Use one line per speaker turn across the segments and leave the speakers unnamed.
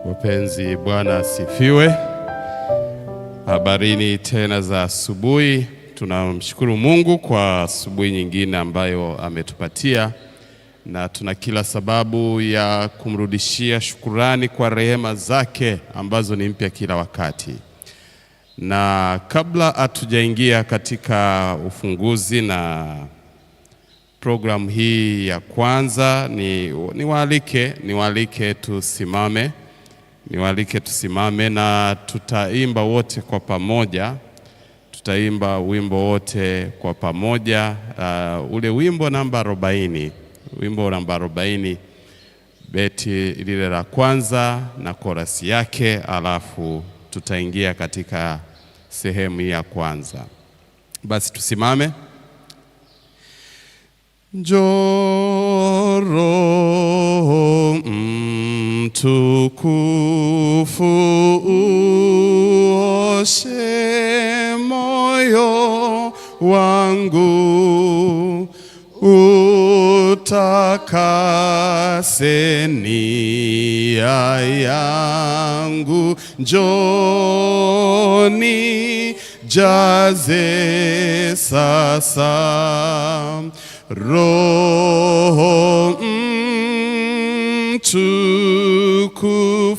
Wapenzi, Bwana asifiwe. Habarini tena za asubuhi. Tunamshukuru Mungu kwa asubuhi nyingine ambayo ametupatia, na tuna kila sababu ya kumrudishia shukurani kwa rehema zake ambazo ni mpya kila wakati. Na kabla hatujaingia katika ufunguzi na programu hii ya kwanza, niwaalike tusimame. Niwaalike tusimame na tutaimba wote kwa pamoja. Tutaimba wimbo wote kwa pamoja, ule wimbo namba 40. Wimbo namba 40, beti lile la kwanza na korasi yake, alafu tutaingia katika sehemu ya kwanza. Basi tusimame. Njoo Roho Mtukufu, uoshe moyo wangu, utakase nia yangu. Njoo nijaze sasa, Roho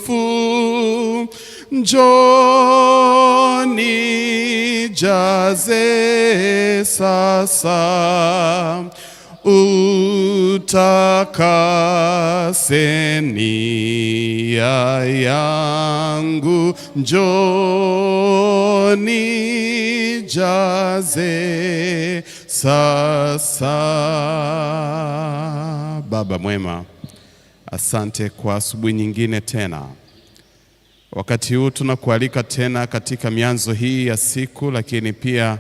Mtukufu, njoo nijaze sasa, utakase nia yangu. Njoo nijaze sasa. Baba mwema, asante kwa asubuhi nyingine tena. Wakati huu tunakualika tena katika mianzo hii ya siku, lakini pia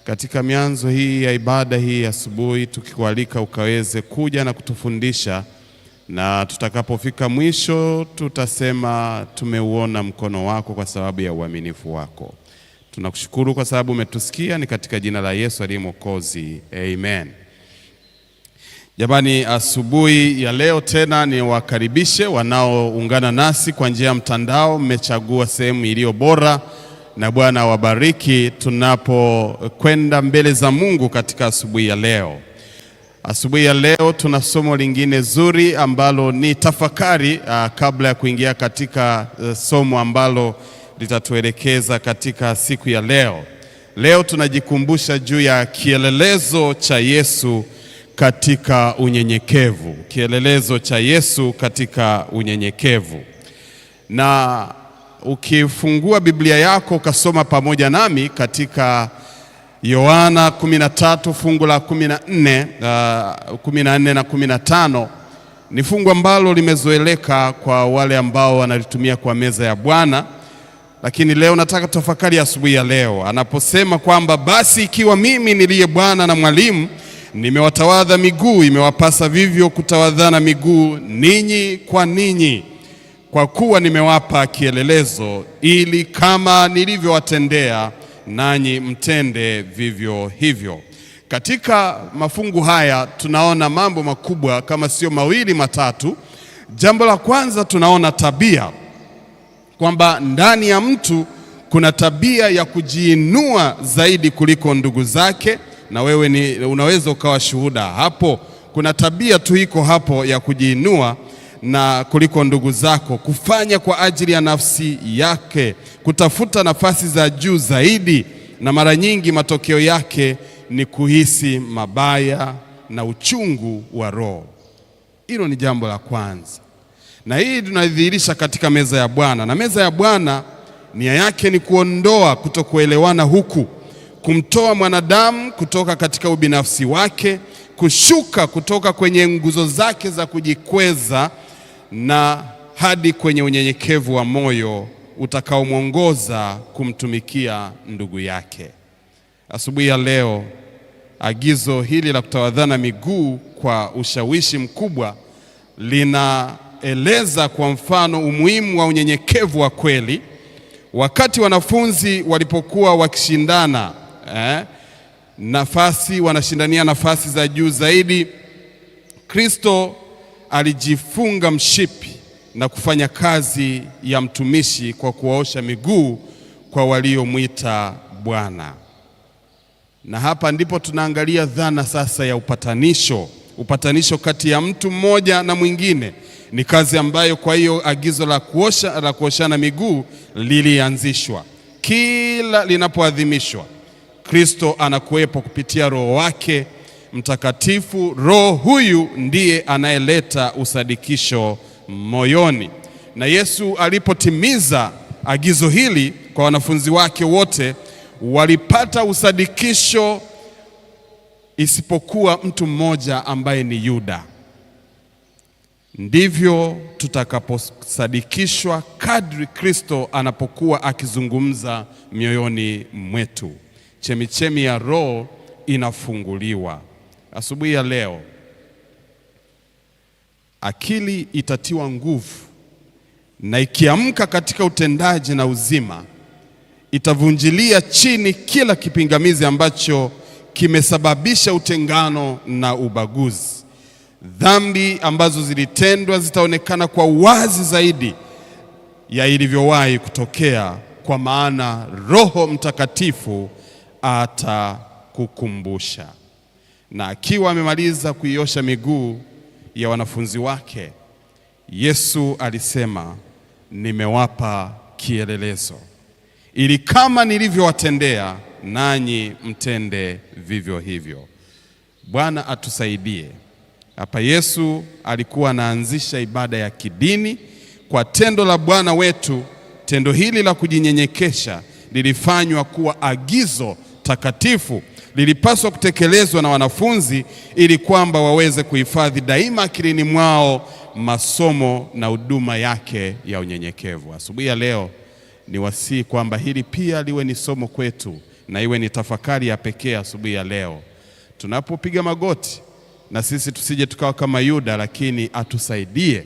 katika mianzo hii ya ibada hii ya asubuhi, tukikualika ukaweze kuja na kutufundisha, na tutakapofika mwisho tutasema tumeuona mkono wako kwa sababu ya uaminifu wako. Tunakushukuru kwa sababu umetusikia, ni katika jina la Yesu aliye Mwokozi, amen. Jamani, asubuhi ya leo tena ni wakaribishe wanaoungana nasi kwa njia ya mtandao. Mmechagua sehemu iliyo bora, na Bwana awabariki tunapokwenda mbele za Mungu katika asubuhi ya leo. Asubuhi ya leo tuna somo lingine zuri ambalo ni tafakari, kabla ya kuingia katika somo ambalo litatuelekeza katika siku ya leo. Leo tunajikumbusha juu ya kielelezo cha Yesu katika unyenyekevu. Kielelezo cha Yesu katika unyenyekevu. Na ukifungua Biblia yako ukasoma pamoja nami katika Yohana 13 fungu la 14 na 15, ni fungu ambalo limezoeleka kwa wale ambao wanalitumia kwa meza ya Bwana. Lakini leo nataka tafakari asubuhi ya leo anaposema kwamba basi ikiwa mimi niliye Bwana na mwalimu nimewatawadha miguu, imewapasa vivyo kutawadhana miguu ninyi kwa ninyi, kwa kuwa nimewapa kielelezo, ili kama nilivyowatendea nanyi mtende vivyo hivyo. Katika mafungu haya tunaona mambo makubwa, kama sio mawili matatu. Jambo la kwanza, tunaona tabia, kwamba ndani ya mtu kuna tabia ya kujiinua zaidi kuliko ndugu zake, na wewe unaweza ukawa shuhuda hapo. Kuna tabia tu iko hapo ya kujiinua na kuliko ndugu zako, kufanya kwa ajili ya nafsi yake, kutafuta nafasi za juu zaidi, na mara nyingi matokeo yake ni kuhisi mabaya na uchungu wa roho. Hilo ni jambo la kwanza, na hii tunadhihirisha katika meza ya Bwana. Na meza ya Bwana nia yake ni kuondoa kutokuelewana huku, kumtoa mwanadamu kutoka katika ubinafsi wake, kushuka kutoka kwenye nguzo zake za kujikweza na hadi kwenye unyenyekevu wa moyo utakaomwongoza kumtumikia ndugu yake. Asubuhi ya leo, agizo hili la kutawadhana miguu kwa ushawishi mkubwa linaeleza kwa mfano umuhimu wa unyenyekevu wa kweli, Wakati wanafunzi walipokuwa wakishindana wanashindania nafasi za juu zaidi, Kristo alijifunga mshipi na kufanya kazi ya mtumishi kwa kuwaosha miguu kwa waliomwita Bwana. Na hapa ndipo tunaangalia dhana sasa ya upatanisho. Upatanisho kati ya mtu mmoja na mwingine ni kazi ambayo kwa hiyo agizo la kuoshana miguu lilianzishwa. Kila linapoadhimishwa, Kristo anakuwepo kupitia Roho wake Mtakatifu. Roho huyu ndiye anayeleta usadikisho moyoni. Na Yesu alipotimiza agizo hili kwa wanafunzi wake wote, walipata usadikisho isipokuwa mtu mmoja ambaye ni Yuda. Ndivyo tutakaposadikishwa kadri Kristo anapokuwa akizungumza mioyoni mwetu. Chemichemi ya Roho inafunguliwa. Asubuhi ya leo akili itatiwa nguvu, na ikiamka katika utendaji na uzima, itavunjilia chini kila kipingamizi ambacho kimesababisha utengano na ubaguzi. Dhambi ambazo zilitendwa zitaonekana kwa wazi zaidi ya ilivyowahi kutokea, kwa maana Roho Mtakatifu atakukumbusha. Na akiwa amemaliza kuiosha miguu ya wanafunzi wake, Yesu alisema, nimewapa kielelezo, ili kama nilivyowatendea nanyi mtende vivyo hivyo. Bwana atusaidie. Hapa Yesu alikuwa anaanzisha ibada ya kidini kwa tendo la Bwana wetu. Tendo hili la kujinyenyekesha lilifanywa kuwa agizo takatifu, lilipaswa kutekelezwa na wanafunzi ili kwamba waweze kuhifadhi daima akilini mwao masomo na huduma yake ya unyenyekevu. Asubuhi ya leo ni wasii kwamba hili pia liwe ni somo kwetu na iwe ni tafakari ya pekee asubuhi ya leo. Tunapopiga magoti, na sisi tusije tukawa kama Yuda, lakini atusaidie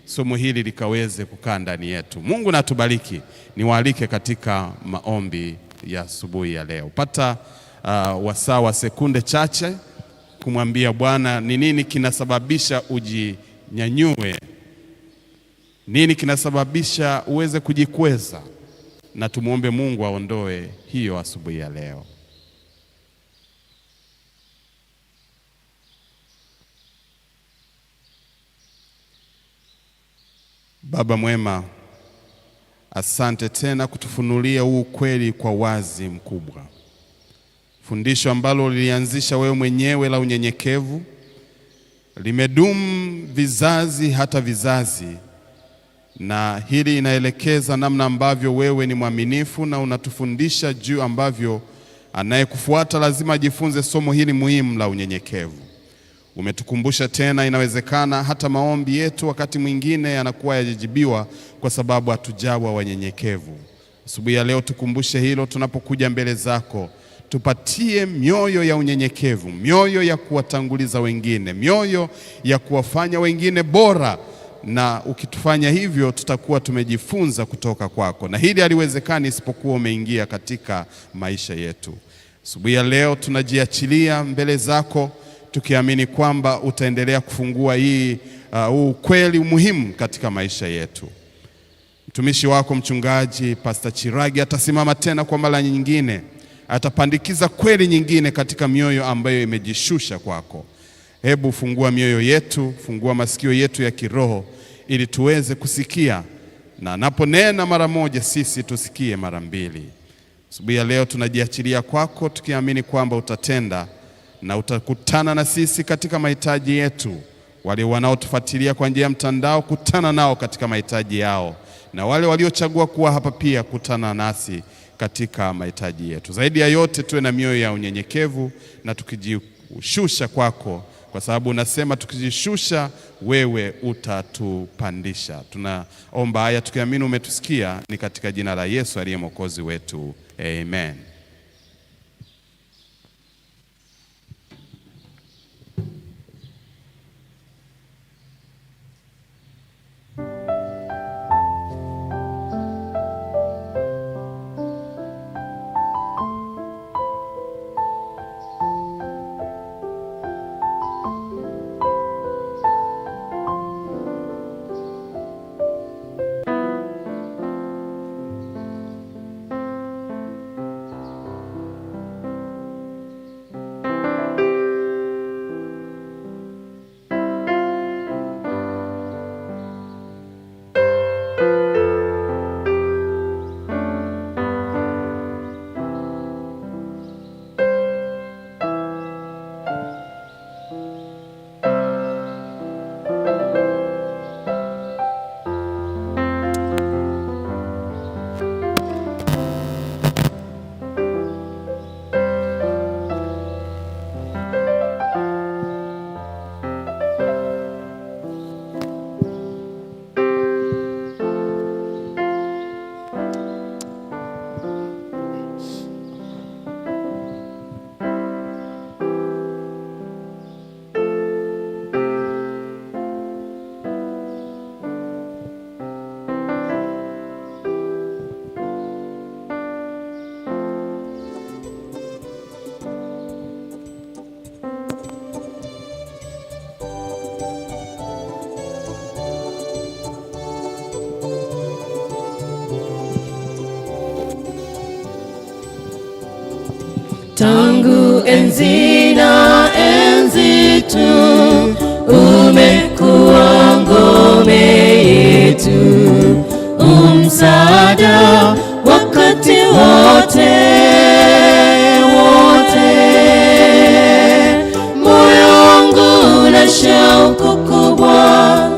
somo hili likaweze kukaa ndani yetu. Mungu na atubariki. Niwaalike katika maombi ya asubuhi ya leo. Pata wasaa wa sekunde chache kumwambia Bwana ni nini kinasababisha ujinyanyue, nini kinasababisha uweze kujikweza, na tumuombe Mungu aondoe hiyo asubuhi ya leo. Baba mwema, asante tena kutufunulia huu ukweli kwa wazi mkubwa. Fundisho ambalo lilianzisha wewe mwenyewe la unyenyekevu limedumu vizazi hata vizazi, na hili inaelekeza namna ambavyo wewe ni mwaminifu na unatufundisha juu ambavyo anayekufuata lazima ajifunze somo hili muhimu la unyenyekevu. Umetukumbusha tena, inawezekana hata maombi yetu wakati mwingine yanakuwa yajibiwa kwa sababu hatujawa wanyenyekevu. Asubuhi ya leo tukumbushe hilo tunapokuja mbele zako. Tupatie mioyo ya unyenyekevu, mioyo ya kuwatanguliza wengine, mioyo ya kuwafanya wengine bora, na ukitufanya hivyo tutakuwa tumejifunza kutoka kwako, na hili haliwezekani isipokuwa umeingia katika maisha yetu. Asubuhi ya leo tunajiachilia mbele zako tukiamini kwamba utaendelea kufungua huu ukweli muhimu katika maisha yetu. Mtumishi wako Mchungaji Pastor Chiragi atasimama tena kwa mara nyingine, atapandikiza kweli nyingine katika mioyo ambayo imejishusha kwako. Hebu fungua mioyo yetu, fungua masikio yetu ya kiroho ili tuweze kusikia, na anaponena mara moja sisi tusikie mara mbili. Asubuhi ya leo tunajiachilia kwako tukiamini kwamba utatenda na utakutana na sisi katika mahitaji yetu. Wale wanaotufuatilia kwa njia ya mtandao, kutana nao katika mahitaji yao, na wale waliochagua kuwa hapa pia, kutana nasi katika mahitaji yetu. Zaidi ya yote tuwe na mioyo ya unyenyekevu na tukijishusha kwako, kwa sababu unasema tukijishusha wewe utatupandisha. Tunaomba haya tukiamini umetusikia, ni katika jina la Yesu aliye Mwokozi wetu. Amen.
tangu enzi na enzi tu, umekuwa ngome yetu, msaada wakati wote. Moyo wangu una shauku kubwa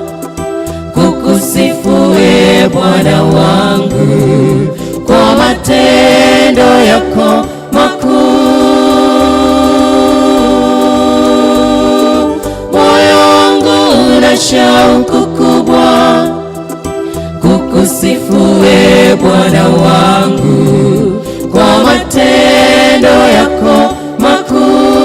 kukusifu wewe Bwana wangu, kwa matendo yako makuu. Moyo wangu una shauku kubwa kukusifu wewe Bwana wangu, kwa matendo yako makuu.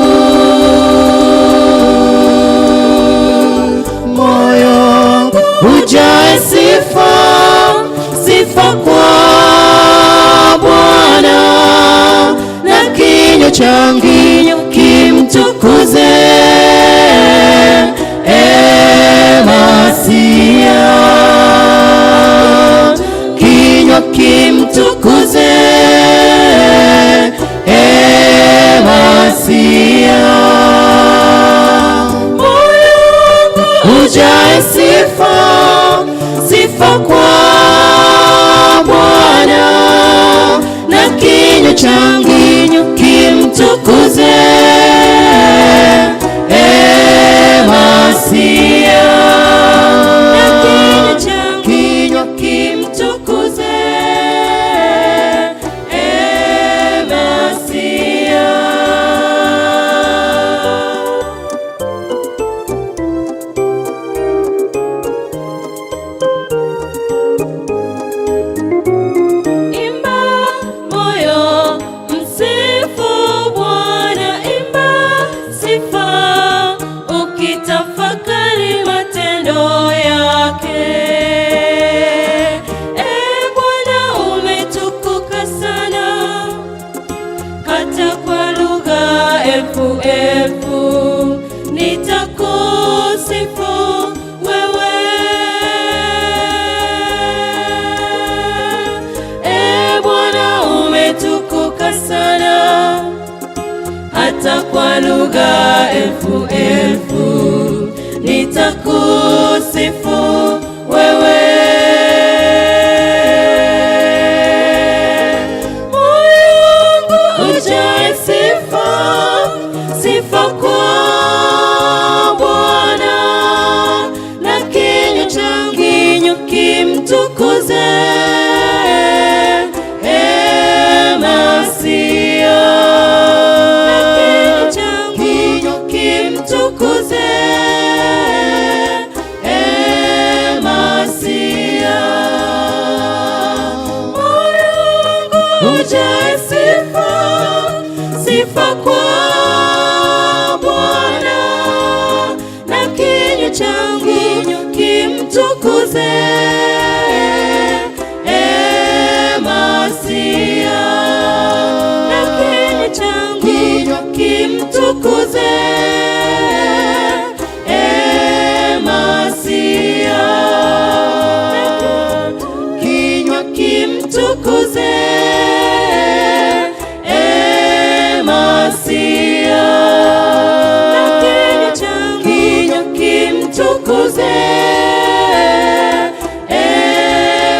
Moyo wangu ujae sifa, sifa kwa Bwana, na kinywa changu kimtukuze Masia. Kinywa kimtukuze Masia. Moyo ujae sifa, sifa kwa Bwana, na kinywa changu kimtukuze Masia. Na kinywa kimtukuze Masia. Imba moyo, msifu Bwana, imba sifa, ukitafakari matendo yake. Bwana umetukuka sana, hata kwa lugha elfu elfu nitakusifu wewe. Bwana umetukuka sana, hata kwa lugha elfu elfu nitakusifu wewe. Moyo wangu ujae sifa, sifa kwa Bwana, na kinywa changu kimtukuze Masia. Kinywa kimtukuze Masia. Moyo wangu ujae sifa, sifa kwa Bwana, na kinywa changu kimtukuze Masia. Na kinywa changu kimtukuze Masia. Kinywa kimtukuze Masia. Na kinywa changu kimtukuze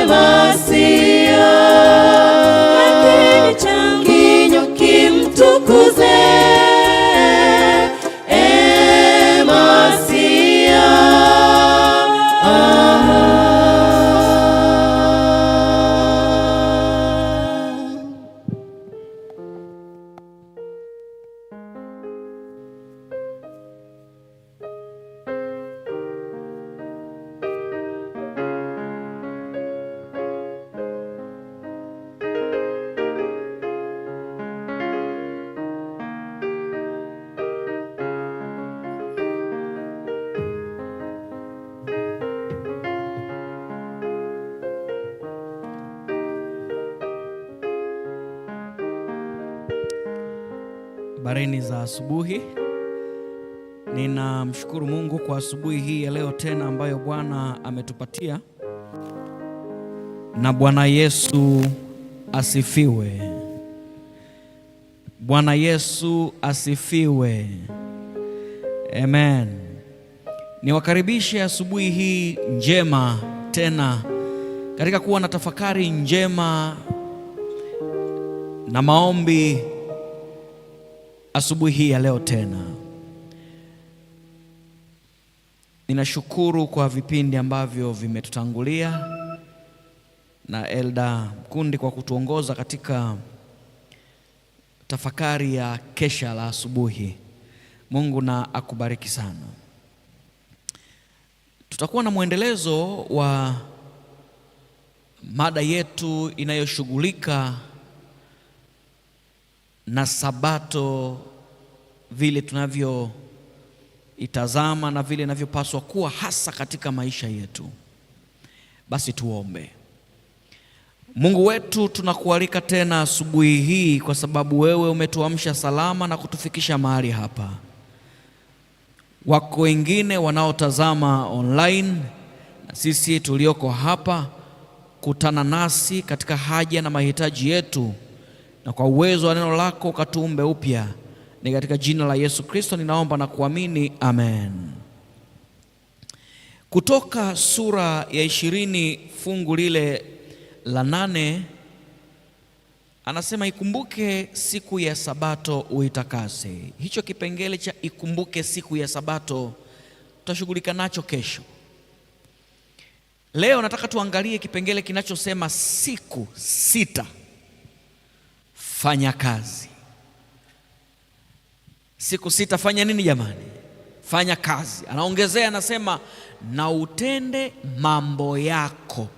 Masia. Na kinywa changu kimtukuze Masia.
Habarini za asubuhi. Ninamshukuru Mungu kwa asubuhi hii ya leo tena ambayo Bwana ametupatia. Na Bwana Yesu asifiwe. Bwana Yesu asifiwe. Amen. Niwakaribishe asubuhi hii njema tena katika kuwa na tafakari njema na maombi asubuhi hii ya leo tena. Ninashukuru kwa vipindi ambavyo vimetutangulia na Elda Mkundi kwa kutuongoza katika tafakari ya kesha la asubuhi. Mungu na akubariki sana. Tutakuwa na mwendelezo wa mada yetu inayoshughulika na Sabato, vile tunavyoitazama na vile inavyopaswa kuwa hasa katika maisha yetu. Basi tuombe. Mungu wetu, tunakualika tena asubuhi hii kwa sababu wewe umetuamsha salama na kutufikisha mahali hapa. Wako wengine wanaotazama online na sisi tulioko hapa, kutana nasi katika haja na mahitaji yetu, na kwa uwezo wa neno lako ukatuumbe upya. Ni katika jina la Yesu Kristo ninaomba na kuamini, amen. Kutoka sura ya 20 fungu lile la 8 anasema, ikumbuke siku ya Sabato uitakase. Hicho kipengele cha ikumbuke siku ya Sabato tutashughulika nacho kesho. Leo nataka tuangalie kipengele kinachosema siku 6 fanya kazi. Siku 6 fanya nini jamani? Fanya kazi. Anaongezea, anasema na utende mambo yako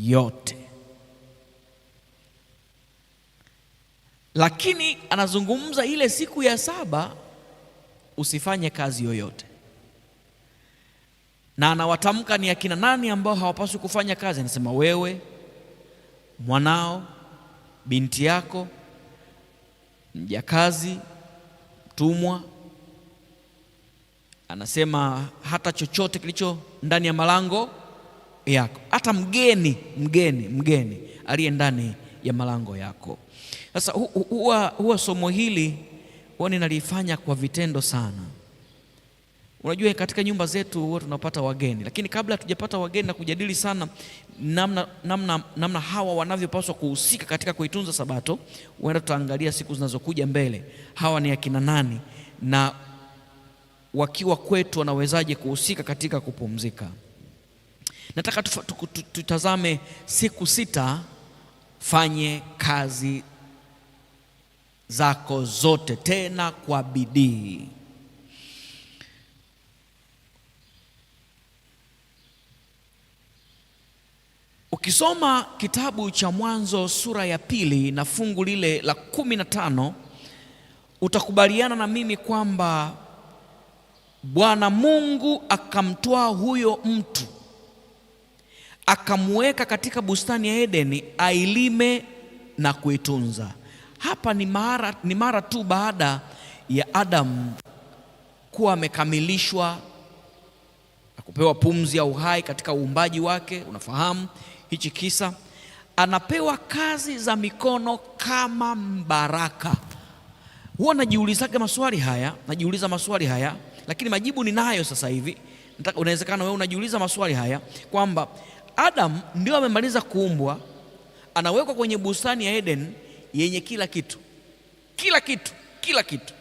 yote. Lakini anazungumza ile siku ya 7 usifanye kazi yoyote, na anawatamka ni akina nani ambao hawapaswi kufanya kazi. Anasema wewe, mwanao, binti yako, mjakazi, mtumwa. Anasema hata chochote kilicho ndani ya malango yako, hata mgeni aliye ndani ya malango yako. Sasa huwa somo hili huwa ninalifanya kwa vitendo sana. Unajua, katika nyumba zetu huwa tunapata wageni, lakini kabla hatujapata wageni na kujadili sana namna hawa wanavyopaswa kuhusika katika kuitunza Sabato, huenda tutaangalia siku zinazokuja mbele hawa ni akina nani na wakiwa kwetu wanawezaje kuhusika katika kupumzika. Nataka tutazame siku 6 fanye kazi zako zote, tena kwa bidii. Ukisoma kitabu cha Mwanzo sura ya 2 na fungu lile la 15 utakubaliana na mimi kwamba Bwana Mungu akamtoa huyo mtu akamweka katika bustani ya Edeni ailime na kuitunza. Hapa ni mara tu baada ya Adam kuwa amekamilishwa na kupewa pumzi ya uhai katika uumbaji wake. Unafahamu hichi kisa, anapewa kazi za mikono kama mbaraka. Huwa najiuliza maswali haya, lakini majibu ninayo sasa hivi. Unawezekana wewe unajiuliza maswali haya kwamba Adam ndio amemaliza kuumbwa, anawekwa kwenye bustani ya Eden yenye kila kitu,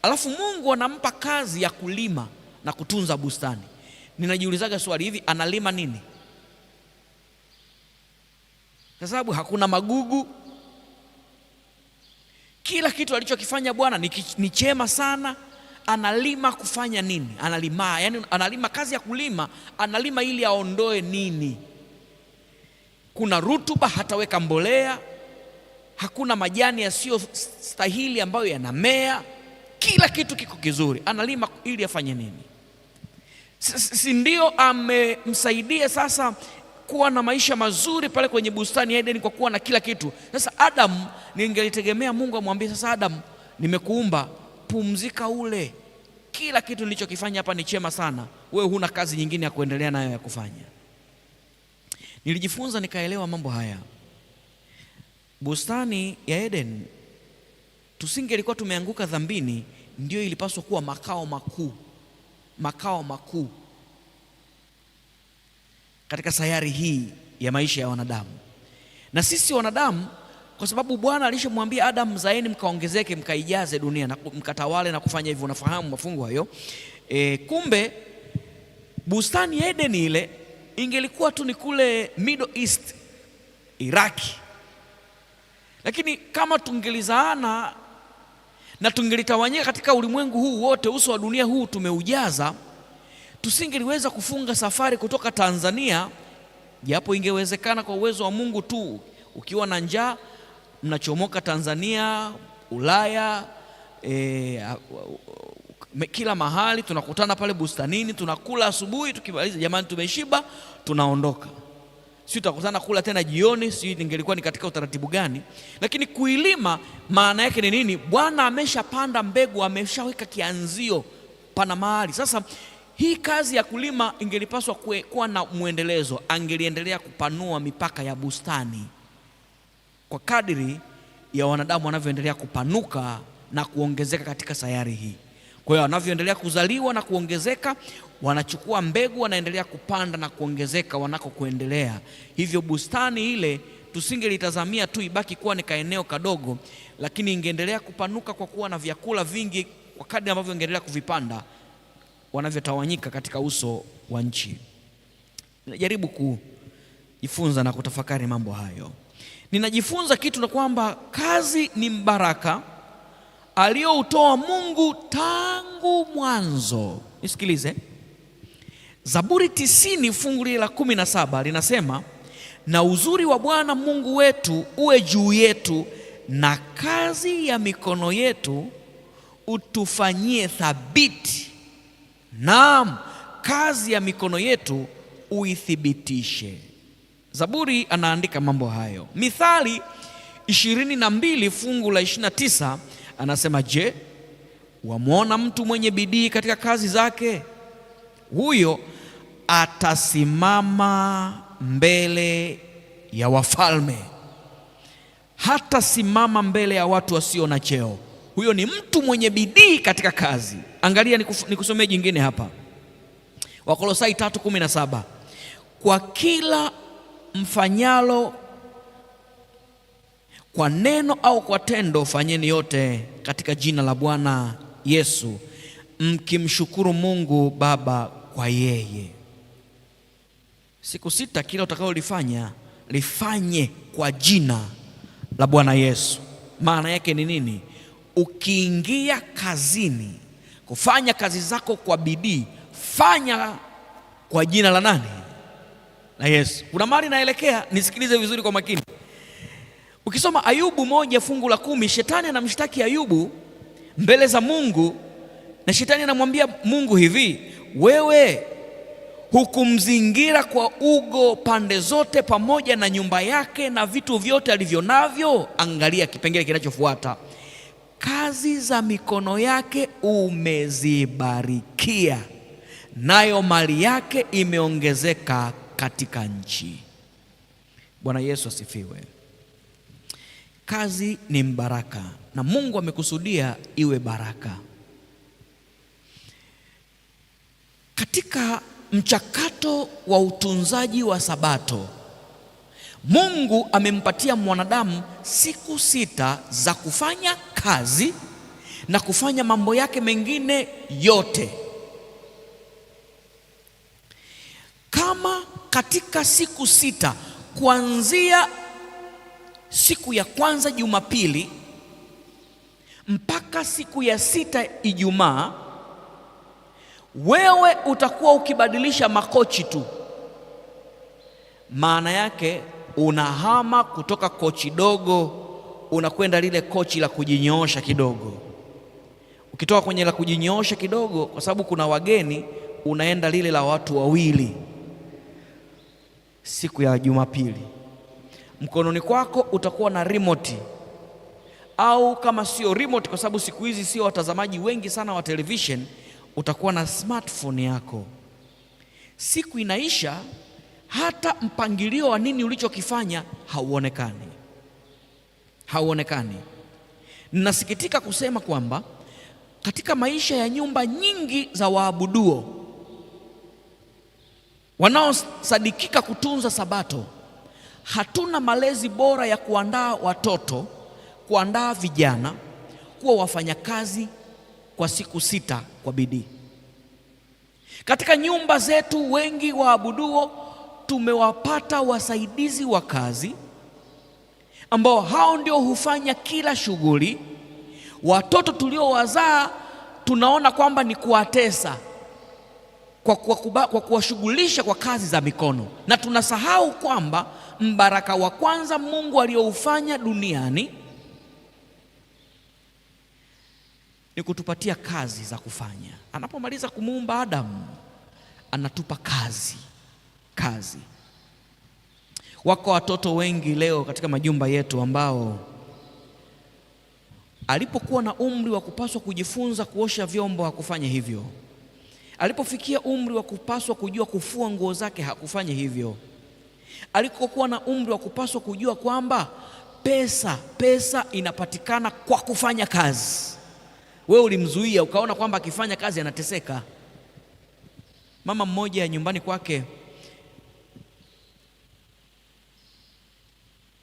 alafu Mungu anampa kazi ya kulima na kutunza bustani. Ninajiulizaga swali, hivi analima nini? Kwa sababu hakuna magugu. Kila kitu alichokifanya Bwana ni chema sana. Analima kufanya nini? Analima kazi ya kulima, analima ili aondoe nini? Kuna rutuba, hataweka mbolea, hakuna majani yasiyo stahili ambayo yanamea, kila kitu kiko kizuri. Analima ili afanye nini? Si ndio amemsaidia sasa kuwa na maisha mazuri pale kwenye bustani ya Edeni kwa kuwa na kila kitu. Sasa Adam, ningelitegemea Mungu amwambie, sasa Adam, nimekuumba, pumzika ule. Kila kitu nilichokifanya hapa ni chema sana, wewe huna kazi nyingine ya kuendelea nayo ya kufanya. Nilijifunza nikaelewa mambo haya. Bustani ya Eden tusingelikuwa tumeanguka dhambini, ndio ilipaswa kuwa makao makuu katika sayari hii ya maisha ya wanadamu. Na sisi wanadamu, kwa sababu Bwana alishamwambia Adam, zaeni mkaongezeke, mkaijaze dunia na mkatawale na kufanya hivyo. Unafahamu mafungu hayo. Kumbe bustani ya Eden ile ingelikuwa tu ni kule Middle East, Iraki. Lakini kama tungelizaana na tungelitawanyika katika ulimwengu huu wote, uso wa dunia huu tumeujaza, tusingeliweza kufunga safari kutoka Tanzania, japo ingewezekana kwa uwezo wa Mungu tu. Ukiwa na njaa mnachomoka Tanzania, Ulaya, kila mahali tunakutana pale bustanini, tunakula asubuhi, tukimaliza jamani tumeshiba, tunaondoka. Sisi tutakutana kula tena jioni, sisi ningelikuwa ni katika utaratibu gani? Lakini kuilima maana yake ni nini? Bwana ameshapanda mbegu, ameshaweka kianzio, pana mahali. Sasa hii kazi ya kulima ingelipaswa kuwa na muendelezo. Angeliendelea kupanua mipaka ya bustani kwa kadiri ya wanadamu wanavyoendelea kupanuka na kuongezeka katika sayari hii. Kwa hiyo wanavyoendelea kuzaliwa na kuongezeka, wanachukua mbegu, wanaendelea kupanda na kuongezeka wanakokuendelea. Hivyo bustani ile tusingelitazamia tu ibaki kuwa ni kaeneo kadogo, lakini ingeendelea kupanuka kwa kuwa na vyakula vingi kwa kadri ambavyo ingeendelea kuvipanda wanavyotawanyika katika uso wa nchi. Ninajaribu kujifunza na kutafakari mambo hayo. Ninajifunza kitu na kwamba kazi ni mbaraka aliyoutoa Mungu tangu mwanzo. Nisikilize. Zaburi 90 fungu la 17 linasema, na uzuri wa Bwana Mungu wetu uwe juu yetu, na kazi ya mikono yetu utufanyie thabiti. Naam, kazi ya mikono yetu uithibitishe. Zaburi anaandika mambo hayo. Mithali 22 fungu la 29 anasema, je, wamwona mtu mwenye bidii katika kazi zake? Huyo atasimama mbele ya wafalme, hatasimama mbele ya watu wasio na cheo. Huyo ni mtu mwenye bidii katika kazi. Angalia nikusomee jingine hapa. Wakolosai 3:17, kwa kila mfanyalo kwa neno au kwa tendo, fanyeni yote katika jina la Bwana Yesu, mkimshukuru Mungu Baba kwa yeye. Siku 6 kila utakalolifanya lifanye kwa jina la Bwana Yesu. Maana yake ni nini? Ukiingia kazini kufanya kazi zako kwa bidii, fanya kwa jina la nani? La Yesu. Kuna mahali naelekea, nisikilize vizuri kwa makini. Ukisoma Ayubu 1 fungu la 10, shetani anamshtaki Ayubu mbele za Mungu, na shetani anamwambia Mungu hivi, wewe hukumzingira kwa ugo pande zote, pamoja na nyumba yake na vitu vyote alivyo navyo. Angalia kipengele kinachofuata, kazi za mikono yake umezibarikia, nayo mali yake imeongezeka katika nchi. Bwana Yesu asifiwe. Kazi ni mbaraka na Mungu amekusudia iwe baraka. Katika mchakato wa utunzaji wa Sabato, Mungu amempatia mwanadamu siku 6 za kufanya kazi na kufanya mambo yake mengine yote. Kama katika siku 6 kuanzia siku ya kwanza Jumapili mpaka siku ya 6 Ijumaa, wewe utakuwa ukibadilisha makochi tu. Maana yake unahama kutoka kochi dogo unakwenda lile kochi la kujinyoosha kidogo. Ukitoka kwenye la kujinyoosha kidogo, kwa sababu kuna wageni, unaenda lile la watu wawili siku ya Jumapili. Mkononi kwako utakuwa na remote, au kama sio remote, kwa sababu siku hizi sio watazamaji wengi sana wa television, utakuwa na smartphone yako. Siku inaisha, hata mpangilio wa nini ulichokifanya hauonekani. Ninasikitika kusema kwamba katika maisha ya nyumba nyingi za waabuduo wanaosadikika kutunza Sabato, hatuna malezi bora ya kuandaa watoto, kuandaa vijana kuwa wafanyakazi kwa siku 6 kwa bidii. Katika nyumba zetu wengi waabuduo tumewapata wasaidizi wa kazi ambao hao ndio hufanya kila shughuli. Watoto tuliowazaa tunaona kwamba ni kuwatesa kwa kuwashughulisha kwa kazi za mikono, na tunasahau kwamba mbaraka wa kwanza Mungu alioufanya duniani ni kutupatia kazi za kufanya. Anapomaliza kumuumba Adamu, anatupa kazi. Wako watoto wengi leo katika majumba yetu ambao alipokuwa na umri wa kupaswa kujifunza kuosha vyombo hakufanya hivyo. Alipofikia umri wa kupaswa kujua kufua nguo zake hakufanya hivyo. Alipokuwa na umri wa kupaswa kujua kwamba pesa inapatikana kwa kufanya kazi, wewe ulimzuia, ukaona kwamba akifanya kazi anateseka. Mama mmoja nyumbani kwake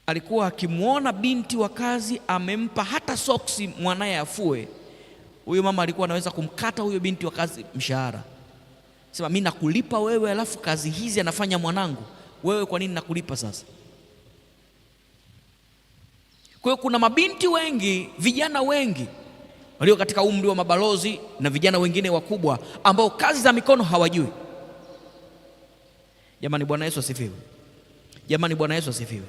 alikuwa akimwona binti wa kazi amempa hata soksi mwanaye afue, huyo mama alikuwa anaweza kumkata huyo binti wa kazi mshahara. Sema, mimi nakulipa wewe, alafu kazi hizi anafanya mwanangu, wewe kwa nini nakulipa sasa? Kwa hiyo kuna mabinti wengi, vijana wengi walio katika umri wa mabalozi na vijana wengine wakubwa ambao kazi za mikono hawajui. Jamani, Bwana Yesu asifiwe. Jamani, Bwana Yesu asifiwe.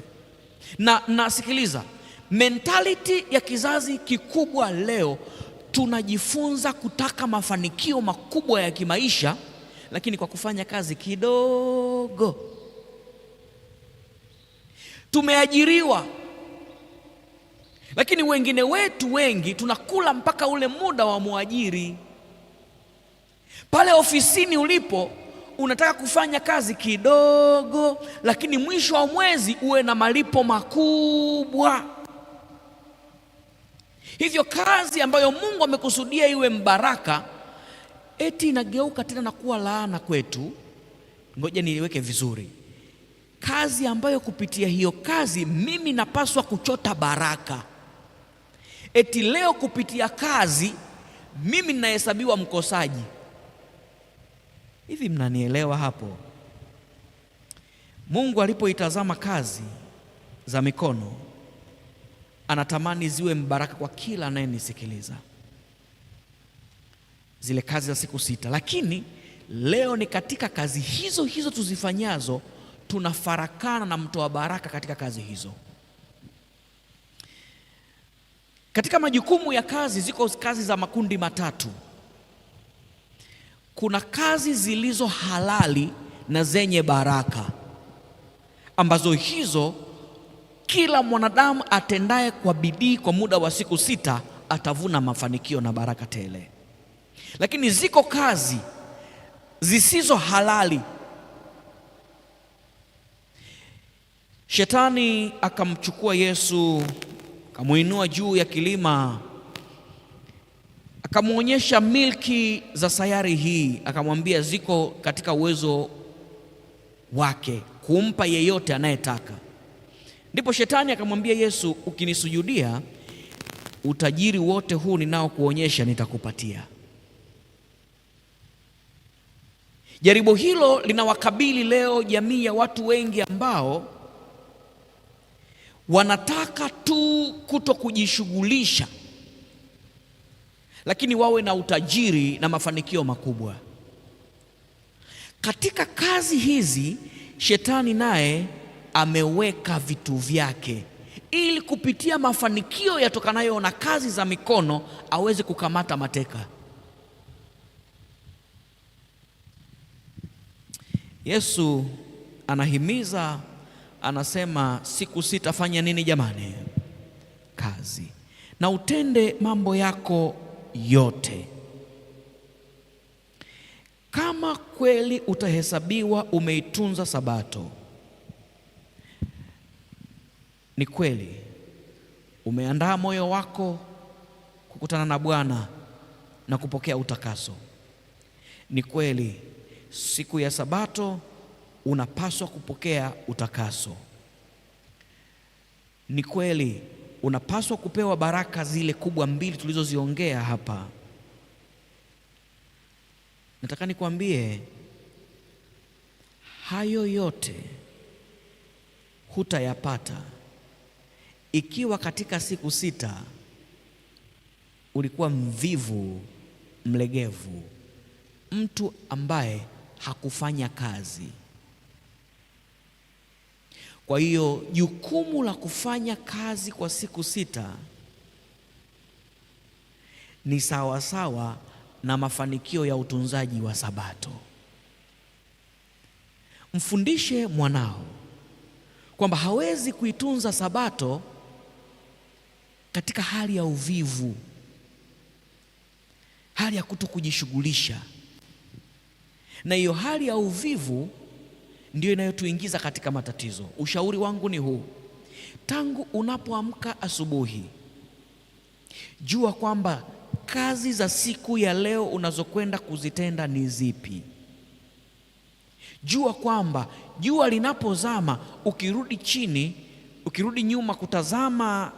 Na sikiliza, mentality ya kizazi kikubwa leo, tunajifunza kutaka mafanikio makubwa ya kimaisha, lakini kwa kufanya kazi kidogo. Tumeajiriwa, lakini wengine wetu wengi tunakula mpaka ule muda wa muajiri. Pale ofisini ulipo unataka kufanya kazi kidogo, lakini mwisho wa mwezi uwe na malipo makubwa. Hivyo kazi ambayo Mungu amekusudia iwe mbaraka, eti inageuka tena na kuwa laana kwetu. Ngoja niweke vizuri. Kazi ambayo kupitia hiyo kazi mimi napaswa kuchota baraka, eti leo kupitia kazi mimi ninahesabiwa mkosaji. Hivi mnanielewa hapo? Mungu alipoitazama kazi za mikono, anatamani ziwe mbaraka kwa kila anayenisikiliza, zile kazi za siku 6. Lakini leo ni katika kazi hizo hizo tuzifanyazo tunafarakana na mtoa baraka katika kazi hizo. Katika majukumu ya kazi ziko kazi za makundi matatu. Kuna kazi zilizo halali na zenye baraka, ambazo hizo kila mwanadamu atendaye kwa bidii kwa muda wa siku 6 atavuna mafanikio na baraka tele. Lakini ziko kazi zisizo halali. Shetani akamchukua Yesu, akamuinua juu ya kilima, akamwonyesha milki za sayari hii, akamwambia ziko katika uwezo wake kumpa yeyote anayetaka. Ndipo Shetani akamwambia Yesu, ukinisujudia utajiri wote huu ninao kuonyesha nitakupatia. Jaribu hilo linawakabili leo jamii ya watu wengi ambao wanataka tu kuto kujishughulisha, lakini wawe na utajiri na mafanikio makubwa. Katika kazi hizi Shetani naye ameweka vitu vyake ili kupitia mafanikio yatokanayo na kazi za mikono aweze kukamata mateka. Yesu anahimiza, anasema siku 6 fanya nini jamani? Kazi, na utende mambo yako yote. Kama kweli utahesabiwa umeitunza Sabato, ni kweli umeandaa moyo wako kukutana na Bwana na kupokea utakaso. Ni kweli siku ya Sabato unapaswa kupokea utakaso. Ni kweli unapaswa kupewa baraka zile kubwa mbili tulizoziongea hapa. Nataka nikwambie hayo yote hutayapata ikiwa katika siku 6 ulikuwa mvivu, mlegevu, mtu ambaye hakufanya kazi. Kwa hiyo jukumu la kufanya kazi kwa siku 6 ni sawasawa na mafanikio ya utunzaji wa Sabato. Mfundishe mwanao kwamba hawezi kuitunza Sabato katika hali ya uvivu, hali ya kutokujishughulisha. Na hiyo hali ya uvivu ndio inayotuingiza katika matatizo. Ushauri wangu ni huu: tangu unapoamka asubuhi, jua kwamba kazi za siku ya leo unazokwenda kuzitenda ni zipi. Jua kwamba jua linapozama, ukirudi nyuma kutazama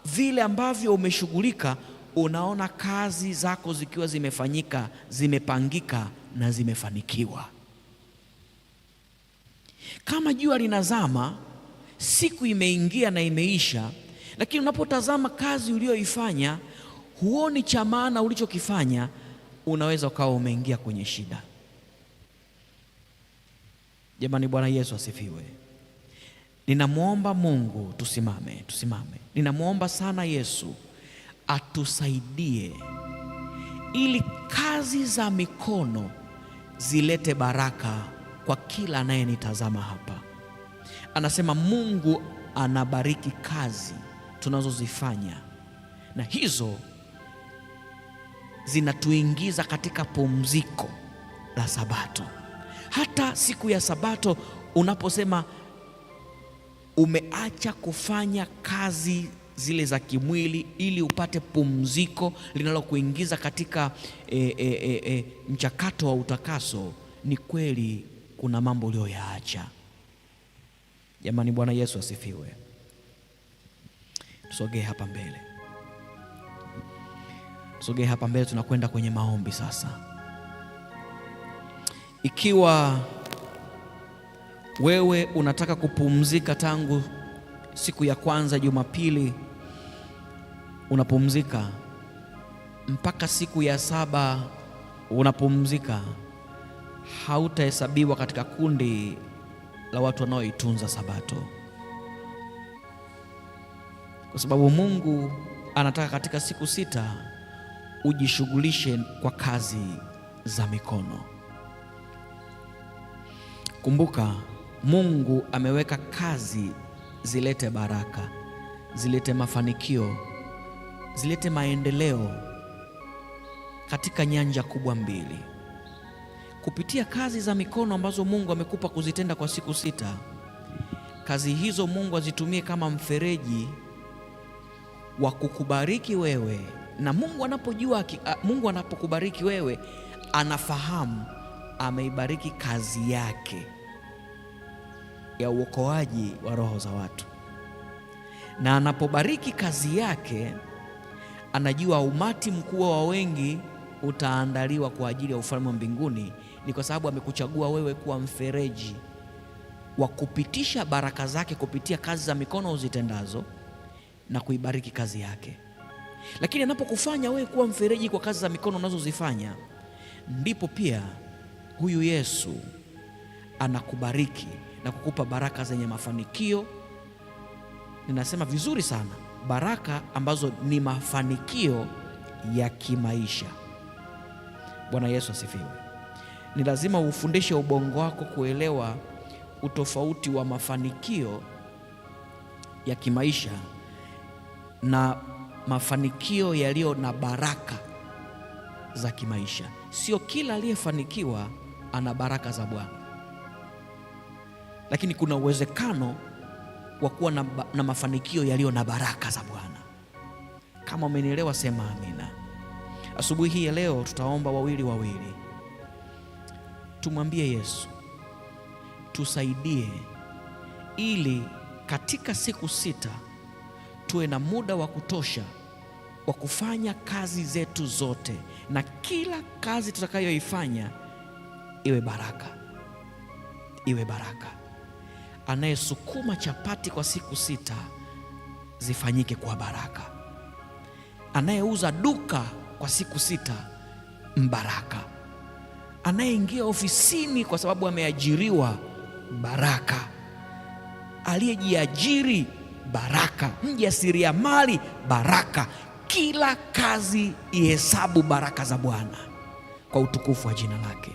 vile ambavyo umeshughulika, unaona kazi zako zikiwa zimefanyika, zimepangika na zimefanikiwa. Kama jua linazama, siku imeingia na imeisha, lakini unapotazama kazi uliyoifanya huoni cha maana ulichokifanya, unaweza ukawa umeingia kwenye shida. Jamani, Bwana Yesu asifiwe. Ninamwomba Mungu tusimame. Ninamwomba sana Yesu atusaidie ili kazi za mikono zilete baraka kwa kila anayenitazama hapa. Anasema Mungu anabariki kazi tunazozifanya, na hizo zinatuingiza katika pumziko la Sabato. Hata siku ya Sabato unaposema umeacha kufanya kazi zile za kimwili ili upate pumziko linalokuingiza katika mchakato wa utakaso, ni kweli kuna mambo uliyoyaacha. Jamani, Bwana Yesu asifiwe. Tusogee hapa mbele. Tunakwenda kwenye maombi sasa. Ikiwa wewe unataka kupumzika tangu siku ya kwanza Jumapili, unapumzika mpaka siku ya 7 unapumzika, hautahesabiwa katika kundi la watu wanaoitunza Sabato, kwa sababu Mungu anataka katika siku 6 ujishughulishe kwa kazi za mikono. Kumbuka, Mungu ameweka kazi zilete baraka, zilete mafanikio, zilete maendeleo katika nyanja kubwa mbili. Kupitia kazi za mikono ambazo Mungu amekupa kuzitenda kwa siku 6, kazi hizo Mungu azitumie kama mfereji wa kukubariki wewe. Na Mungu anapokubariki wewe, anafahamu ameibariki kazi yake ya uokoaji wa roho za watu. Na anapobariki kazi yake, anajua umati mkubwa wa wengi utaandaliwa kwa ajili ya ufalme wa mbinguni. Ni kwa sababu amekuchagua wewe kuwa mfereji wa kupitisha baraka zake kupitia kazi za mikono uzitendazo na kuibariki kazi yake. Lakini anapokufanya wewe kuwa mfereji kwa kazi za mikono unazozifanya, ndipo pia huyu Yesu anakubariki na kukupa baraka zenye mafanikio. Ninasema vizuri sana, baraka ambazo ni mafanikio ya kimaisha. Bwana Yesu asifiwe. Ni lazima ufundishe ubongo wako kuelewa utofauti wa mafanikio ya kimaisha na mafanikio yaliyo na baraka za kimaisha. Sio kila aliyefanikiwa ana baraka za Bwana, lakini kuna uwezekano wa kuwa na mafanikio yaliyo na baraka za Bwana. Kama umenielewa, sema amina. Asubuhi hii ya leo tutaomba wawili wawili. Tumwambie Yesu tusaidie, ili katika siku 6 tuwe na muda wa kutosha wa kufanya kazi zetu zote, na kila kazi tutakayoifanya iwe baraka, iwe baraka. Anayesukuma chapati kwa siku 6 zifanyike kwa baraka. Anayeuza duka kwa siku 6 mbaraka. Anayeingia ofisini kwa sababu ameajiriwa, baraka. Aliyejiajiri, baraka. Mjasiriamali, baraka. Kila kazi ihesabu baraka za Bwana kwa utukufu wa jina lake.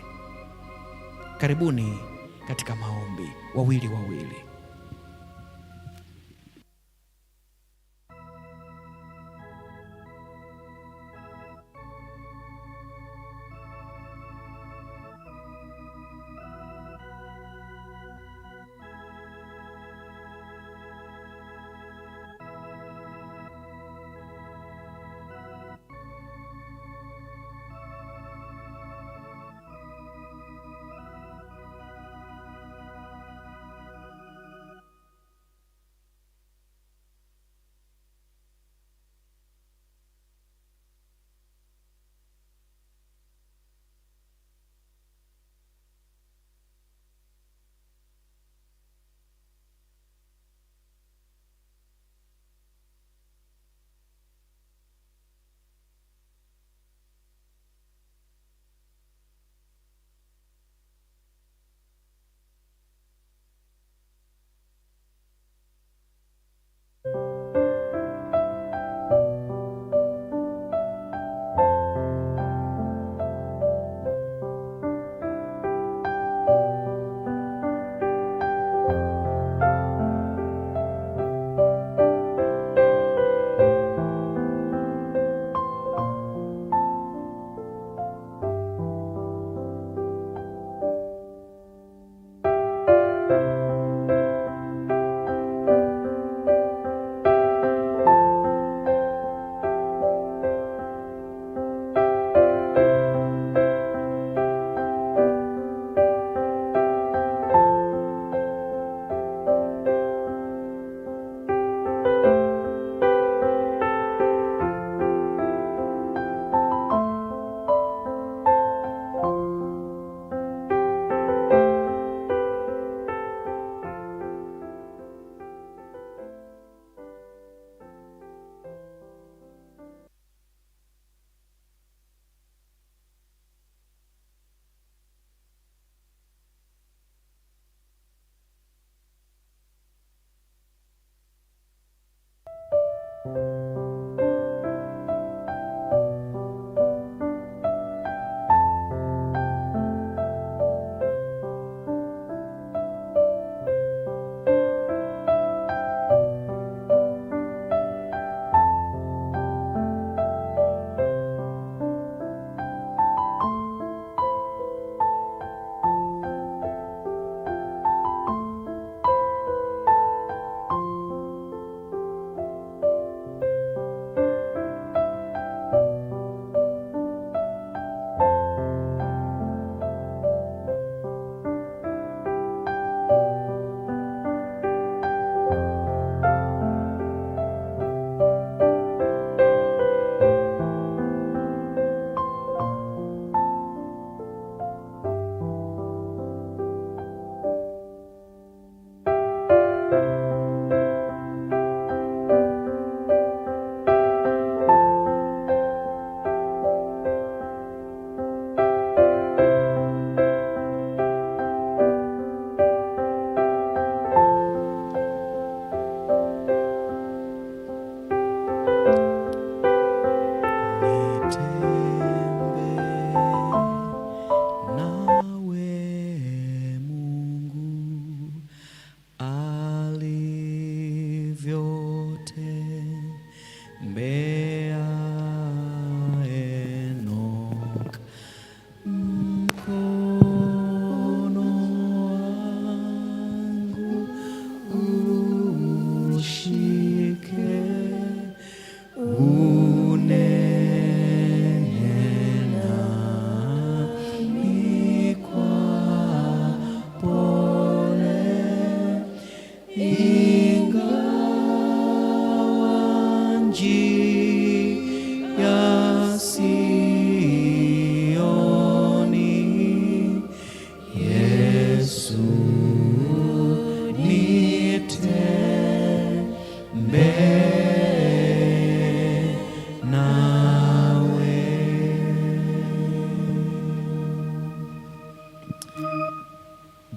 Karibuni katika maombi wawili wawili.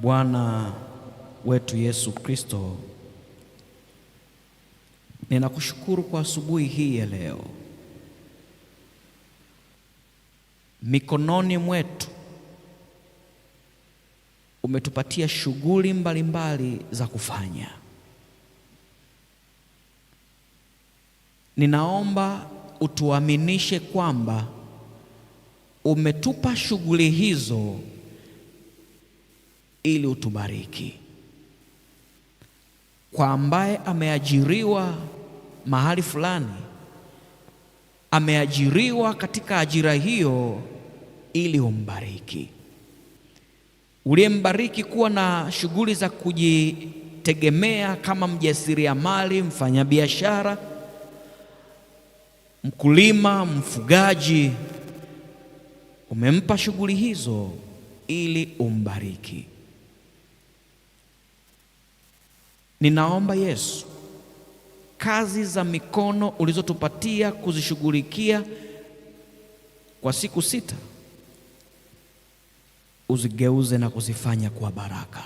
Bwana wetu Yesu Kristo, ninakushukuru kwa asubuhi hii ya leo. Mikononi mwetu umetupatia shughuli mbalimbali za kufanya. Ninaomba utuaminishe kwamba umetupa shughuli hizo ili utubariki. Kwa ambaye ameajiriwa mahali fulani, ameajiriwa katika ajira hiyo ili umbariki. Uliyembariki kuwa na shughuli za kujitegemea kama mjasiriamali, mfanyabiashara, mkulima, mfugaji, umempa shughuli hizo ili umbariki. Ninaomba Yesu, kazi za mikono ulizotupatia kuzishughulikia kwa siku 6 uzigeuze na kuzifanya kuwa baraka.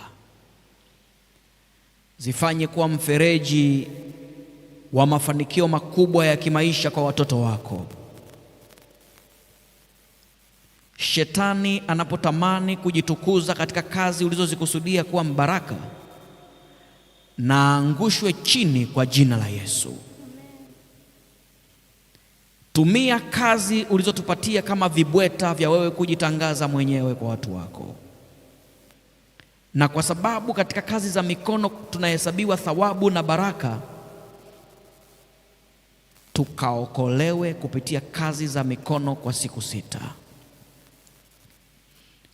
Zifanye kuwa mfereji wa mafanikio makubwa ya kimaisha kwa watoto wako. Shetani anapotamani kujitukuza katika kazi ulizozikusudia kuwa mbaraka, na angushwe chini kwa jina la Yesu. Tumia kazi ulizotupatia kama vibweta vya wewe kujitangaza mwenyewe kwa watu wako. Na kwa sababu katika kazi za mikono tunahesabiwa thawabu na baraka, tukaokolewe kupitia kazi za mikono kwa siku 6.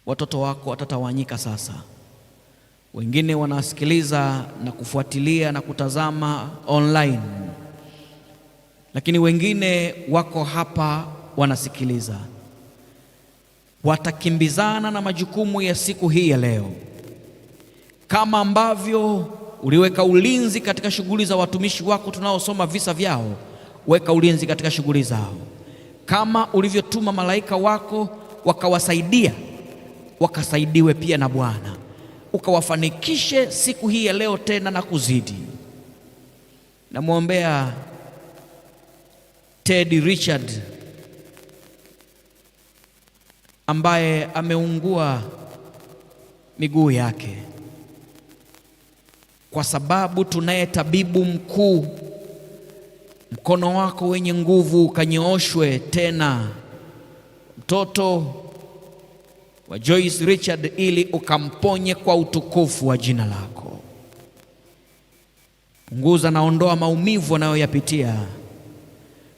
Watoto wako watatawanyika sasa. Wengine wanasikiliza na kufuatilia na kutazama online, lakini wengine wako hapa wanasikiliza. Watakimbizana na majukumu ya siku hii ya leo. Kama ambavyo uliweka ulinzi katika shughuli za watumishi wako tunaosoma visa vyao, weka ulinzi katika shughuli zao. Kama ulivyotuma malaika wako wakawasaidia, wakasaidiwe pia na Bwana, ukawafanikishe siku hii ya leo tena na kuzidi. Namwombea Ted Richard ambaye ameungua miguu yake, kwa sababu tunaye tabibu mkuu. Mkono wako wenye nguvu ukanyooshwe tena, mtoto wa Joyce Richard, ili ukamponye kwa utukufu wa jina lako. Punguza na ondoa maumivu anayoyapitia.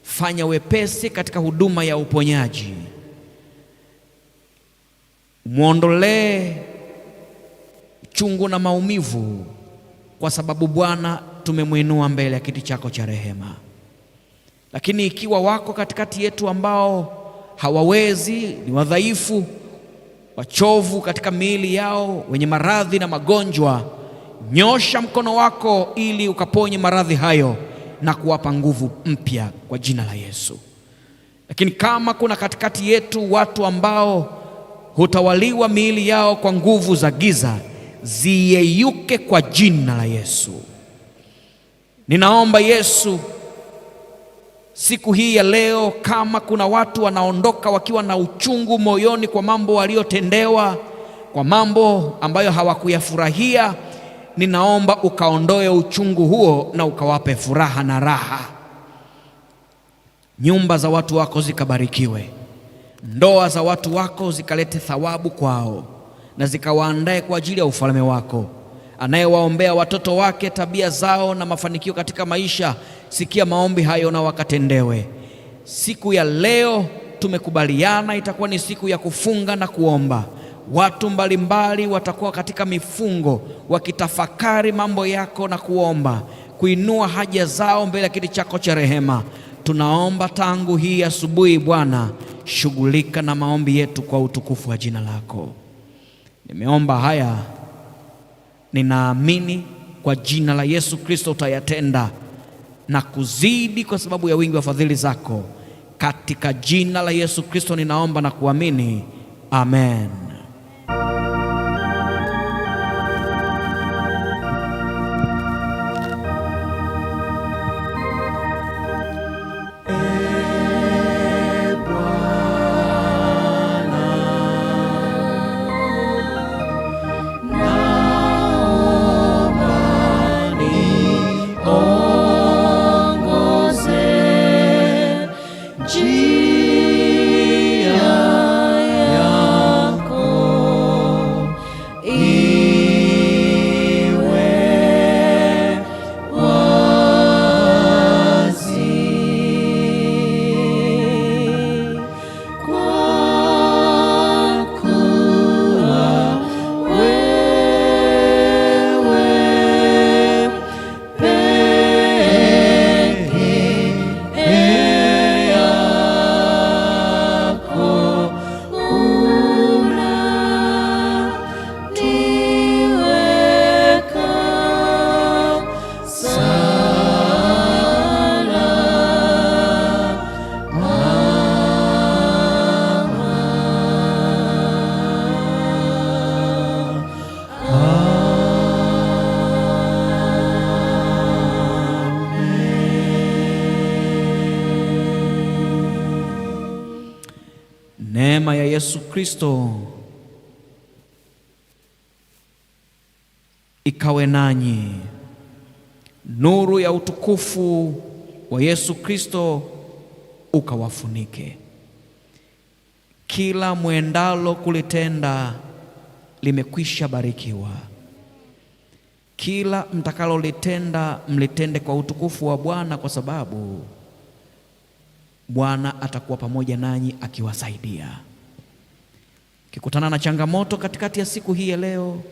Fanya wepesi katika huduma ya uponyaji. Muondolee chungu na maumivu, kwa sababu Bwana tumemwinua mbele ya kiti chako cha rehema. Lakini ikiwa wako katikati yetu ambao hawawezi, ni wadhaifu, wachovu katika miili yao, wenye maradhi na magonjwa, nyosha mkono wako ili ukaponye maradhi hayo na kuwapa nguvu mpya kwa jina la Yesu. Lakini kama kuna katikati yetu watu ambao hutawaliwa miili yao kwa nguvu za giza, ziyeyuke kwa jina la Yesu. Ninaomba Yesu, siku hii ya leo, kama kuna watu wanaondoka wakiwa na uchungu moyoni kwa mambo waliotendewa, kwa mambo ambayo hawakuyafurahia, ninaomba ukaondoe uchungu huo na ukawape furaha na raha. Nyumba za watu wako zikabarikiwe, ndoa za watu wako zikalete thawabu kwao na zikawaandae kwa ajili ya ufalme wako. Anayewaombea watoto wake tabia zao na mafanikio katika maisha, sikia maombi hayo na wakatendewe. Siku ya leo tumekubaliana itakuwa ni siku ya kufunga na kuomba. Watu mbalimbali watakuwa katika mifungo wakitafakari mambo yako na kuomba, kuinua haja zao mbele ya kiti chako cha rehema. Tunaomba tangu hii asubuhi, Bwana, shughulika na maombi yetu kwa utukufu wa jina lako. Nimeomba haya, ninaamini kwa jina la Yesu Kristo utayatenda na kuzidi kwa sababu ya wingi wa fadhili zako. Katika jina la Yesu Kristo ninaomba na kuamini. Amen. Neema ya Yesu Kristo ikawe nanyi. Nuru ya utukufu wa Yesu Kristo ukawafunike. Kila mwendalo kulitenda limekwisha barikiwa. Kila mtakalolitenda mlitende kwa utukufu wa Bwana, kwa sababu Bwana atakuwa pamoja nanyi akiwasaidia. Kikutana na changamoto katikati ya siku hii ya leo,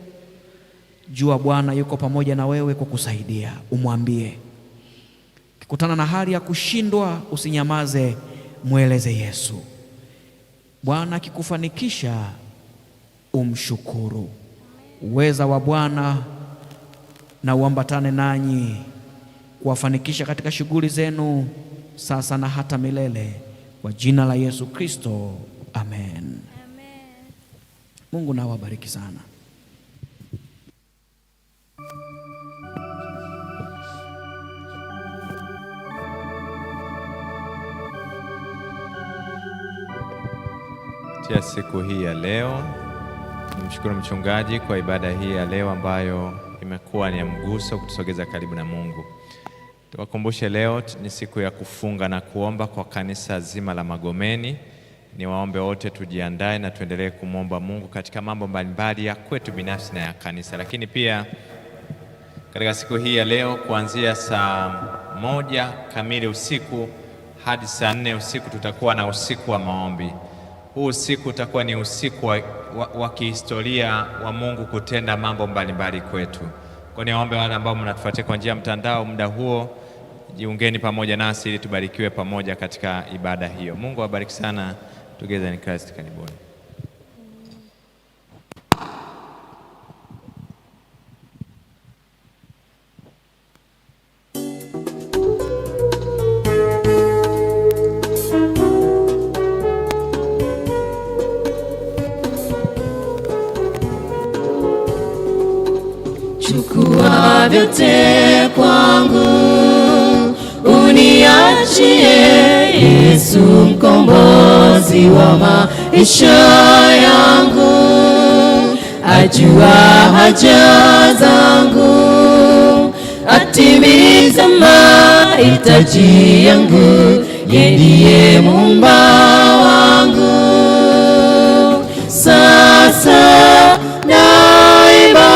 jua Bwana yuko pamoja na wewe kukusaidia. Umwambie. Kikutana na hali ya kushindwa, usinyamaze, mweleze Yesu. Bwana akikufanikisha, umshukuru. Uweza wa Bwana na uambatane nanyi kuwafanikisha katika shughuli zenu sasa na hata milele, kwa jina la Yesu Kristo, amen. Mungu na awabariki sana.
Tia siku hii ya leo, nimshukuru mchungaji kwa ibada hii ya leo ambayo imekuwa ni ya mguso kutusogeza karibu na Mungu. Tuwakumbushe leo ni siku ya kufunga na kuomba kwa kanisa zima la Magomeni. Ni waombe wote tujiandae na tuendelee kumwomba Mungu katika mambo mbalimbali ya kwetu binafsi na ya kanisa. Lakini pia katika siku hii ya leo kuanzia saa 1 kamili usiku hadi saa 4 usiku tutakuwa na usiku wa maombi. Huu usiku utakuwa ni usiku wa kihistoria wa Mungu kutenda mambo mbalimbali kwetu. Kwa niwaombe wale ambao mnatufuatia kwa njia ya mtandao, muda huo jiungeni pamoja nasi ili tubarikiwe pamoja katika ibada hiyo. Mungu awabariki sana. Together in Christ, karibuni.
Chukua vyote kwangu, uniachie Yesu, mkombozi wa maisha yangu. Ajua haja zangu, atimiza mahitaji yangu. Yeye ndiye Muumba wangu. Sasa naimba,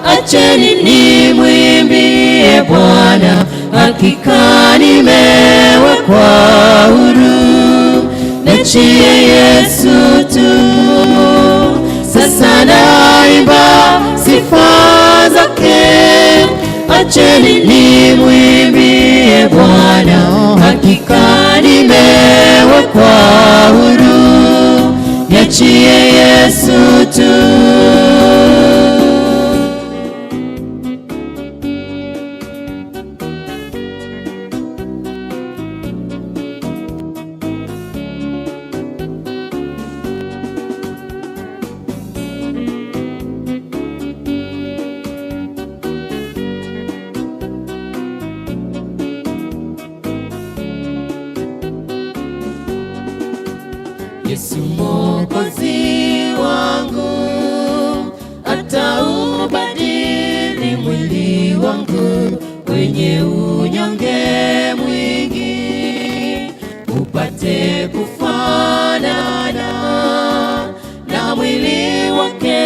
acheni nimwimbie Bwana. Hakika nimewekwa huru, niachie Yesu tu. Sasa naimba sifa zake, acheni nimwimbie Bwana. Hakika nimewekwa huru, niachie Yesu tu. Yesu Mwokozi wangu, ataubadili mwili wangu wenye unyonge mwingi, upate kufanana na mwili wake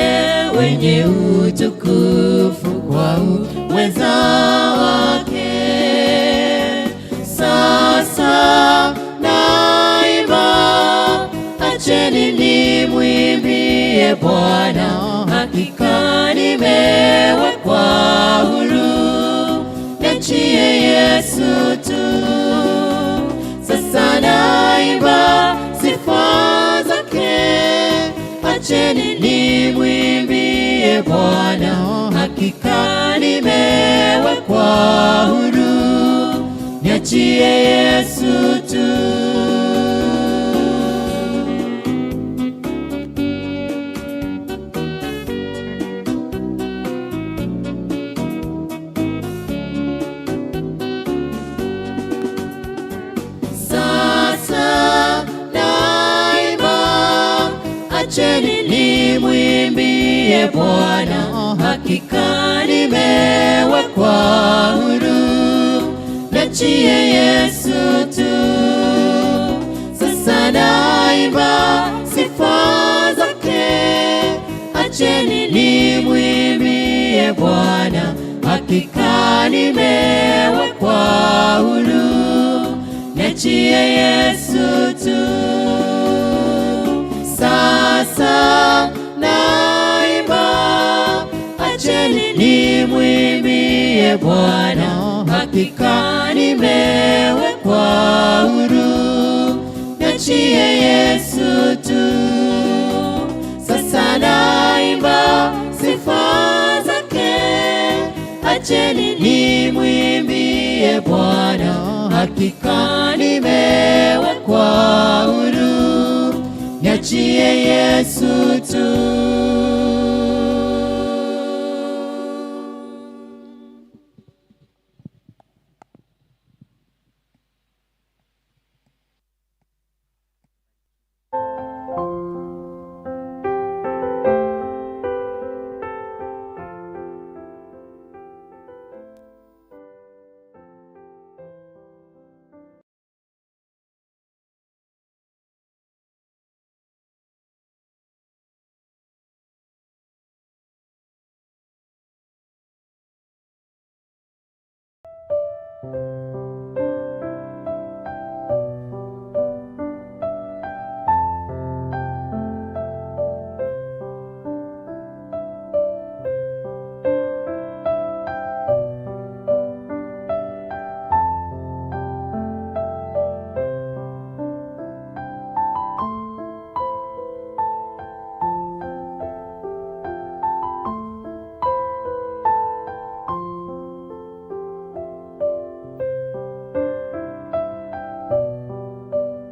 wenye utukufu kwa uweza wake. Sasa acheni nimwimbie Bwana. Hakika nimewekwa huru, niachie Yesu tu. Sasa naimba sifa zake, acheni nimwimbie Bwana. Hakika nimewekwa huru, niachie Yesu tu. Sasa naimba, nimwimbie Bwana, hakika nimewekwa huru, niachie Yesu tu. Sasa naimba sifa zake, acheni nimwimbie Bwana, hakika nimewekwa huru, niachie Yesu tu. Sasa naimba, acheni nimwimbie Bwana, hakika nimewekwa huru, niachie Yesu tu. Sasa naimba sifa zake, acheni nimwimbie Bwana, hakika nimewekwa huru, niachie Yesu tu.